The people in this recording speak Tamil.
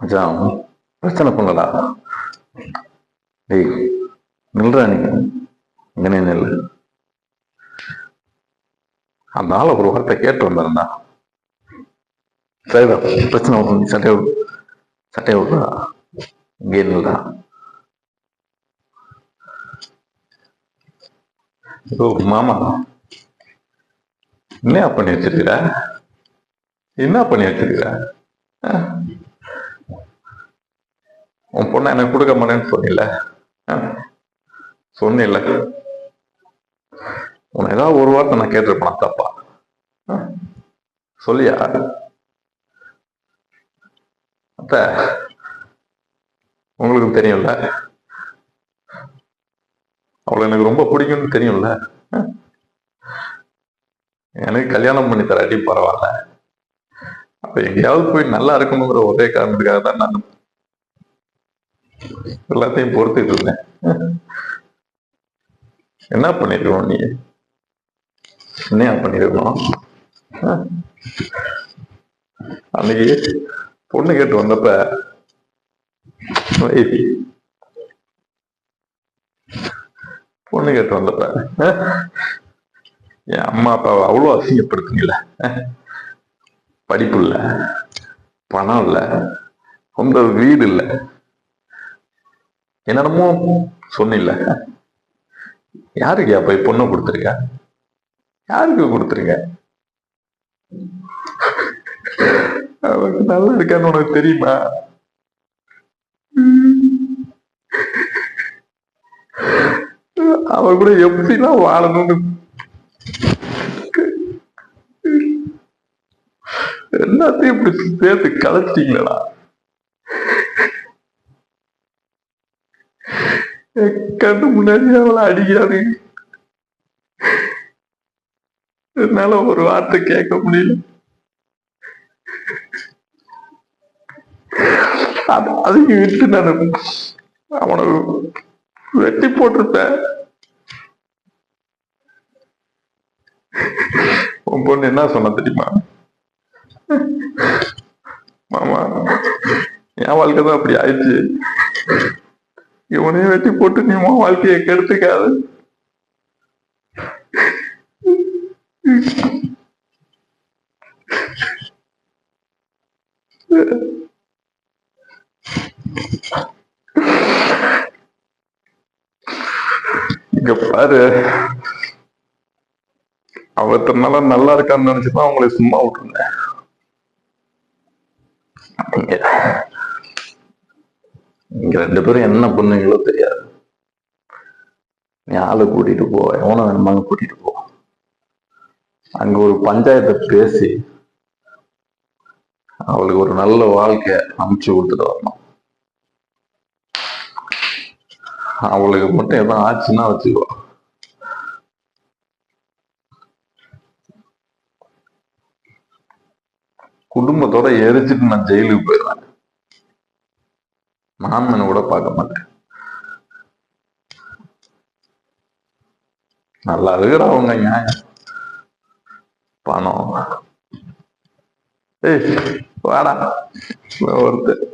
மச்சான், பிரச்சனை பண்ணலடா. டேய், நில்றா நீ. இங்கனே நில்லு. அந்த ஆளை ஒரு வார்த்தை கேட்டு வந்திருந்தா சரிடா. பிரச்சனை வரும். நீ சட்டையை விடுறா. இங்கே நில்றா. ஓ மாமா, என்ன பண்ணி வச்சிருக்கிற? என்ன பண்ணி வச்சிருக்கிற? உன் பொண்ணை எனக்கு கொடுக்க மாட்டேன்னு சொன்னில? சொன்னில? உன்னை ஏதாவது ஒரு வார்த்தை நான் கேட்டிருப்பேன் தப்பா? சொல்லியா? அத்த, உங்களுக்கு தெரியும்ல, அவளை எனக்கு ரொம்ப பிடிக்கும்னு தெரியும்ல. எனக்கு கல்யாணம் பண்ணி தராட்டி பரவாயில்ல, அப்ப எங்கேயாவது போய் நல்லா இருக்கணுங்கிற ஒரே காரணத்துக்காக தான் நான் எல்லாத்தையும் பொறுத்துட்டு இருந்தேன். என்ன பண்ணிருக்கணும் நீ? என்ன பண்ணிருக்கணும்? அன்னைக்கு பொண்ணு கேட்டு வந்தப்ப என் அம்மா அப்பாவை அவ்வளோ அசிங்கப்படுத்துங்கள. படிப்பு இல்லை, பணம் இல்லை, சொந்த வீடு இல்லை, என்னென்னமோ சொன்னில்ல. யாருக்கு போய் பொண்ணு கொடுத்துருக்க? யாருக்கு கொடுத்துருங்க? அவனுக்கு நல்லா இருக்கான்னு உனக்கு தெரியுமா? அவ கூட எப்படிலாம் வாழணும்னு எல்லாத்தையும் இப்படி சேர்த்து கலைச்சிட்டீங்களா? கண்ணு முன்னாடி அவளை அடிக்காது. என்னால ஒரு வார்த்தை கேட்க முடியல. அதையும் விட்டு நான் அவனை வெட்டி போட்டிருப்பேன். உன் பொண்ணு என்ன சொன்ன தெரியுமா? மாமா, என் வாழ்க்கை தான் அப்படி ஆயிடுச்சு, இவனையும் வெட்டி போட்டு நீ உன் வாழ்க்கையை கெடுத்துக்காது. இங்க பாரு, அவத்தனால நல்லா இருக்கான்னு நினைச்சுதான் அவங்களை சும்மா விட்டுருந்தேன். இங்க 2 பேரும் என்ன பண்ணுவீங்களோ தெரியாது. நீ ஆளு கூட்டிட்டு போ, எவனை வேணுமாங்க கூட்டிட்டு போ. அங்க ஒரு பஞ்சாயத்தை பேசி அவளுக்கு ஒரு நல்ல வாழ்க்கை அமைச்சு கொடுத்துட்டு வரணும். அவளுக்கு மட்டும் எதுவும் ஆச்சுன்னா வச்சுக்கோ, குடும்பத்தோட எரிச்சிட்டு நான் ஜெயிலுக்கு போயிடுவேன். மாமனை கூட பார்க்க மாட்டேன். நல்லா இருக்கிற அவங்க நியாயம், பணம். ஏய் வாடா ஒருத்தர்